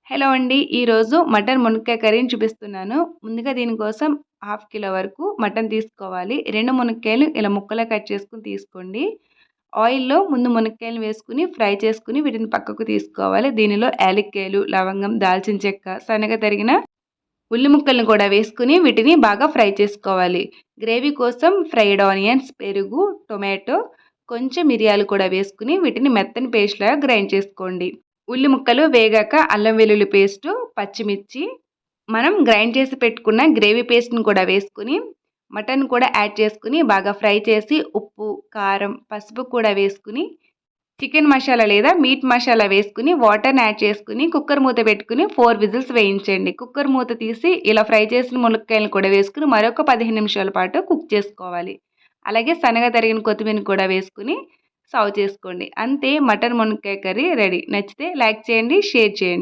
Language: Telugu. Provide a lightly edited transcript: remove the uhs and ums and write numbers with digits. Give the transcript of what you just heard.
హలో అండి. ఈరోజు మటన్ మునక్కాయ కర్రీని చూపిస్తున్నాను. ముందుగా దీనికోసం హాఫ్ కిలో వరకు మటన్ తీసుకోవాలి. 2 మునక్కాయలు ఇలా ముక్కలా కట్ చేసుకొని తీసుకోండి. ఆయిల్‌లో ముందు మునక్కాయలు వేసుకొని ఫ్రై చేసుకొని వీటిని పక్కకు తీసుకోవాలి. దీనిలో యాలక్కాయలు, లవంగం, దాల్చిన చెక్క, సన్నగా తరిగిన ఉల్లి ముక్కలను కూడా వేసుకొని వీటిని బాగా ఫ్రై చేసుకోవాలి. గ్రేవీ కోసం ఫ్రైడ్ ఆనియన్స్, పెరుగు, టొమాటో, కొంచెం మిరియాలు కూడా వేసుకొని వీటిని మెత్తని పేస్ట్‌లాగా గ్రైండ్ చేసుకోండి. ఉల్లి ముక్కలు వేగాక అల్లం వెల్లుల్లి పేస్టు, పచ్చిమిర్చి, మనం గ్రైండ్ చేసి పెట్టుకున్న గ్రేవీ పేస్ట్‌ని కూడా వేసుకొని మటన్ కూడా యాడ్ చేసుకొని బాగా ఫ్రై చేసి ఉప్పు, కారం, పసుపు కూడా వేసుకొని చికెన్ మసాలా లేదా మీట్ మసాలా వేసుకొని వాటర్‌ని యాడ్ చేసుకొని కుక్కర్ మూత పెట్టుకొని 4 విజిల్స్ వేయించండి. కుక్కర్ మూత తీసి ఇలా ఫ్రై చేసిన మునక్కాయలను కూడా వేసుకొని మరొక 15 నిమిషాల పాటు కుక్ చేసుకోవాలి. అలాగే సన్నగా తరిగిన కొత్తిమీరని కూడా వేసుకొని సర్వ్ చేసుకోండి. అంతే, మటన్ మునక్కాయ కర్రీ రెడీ. నచ్చితే లైక్ చేయండి, షేర్ చేయండి.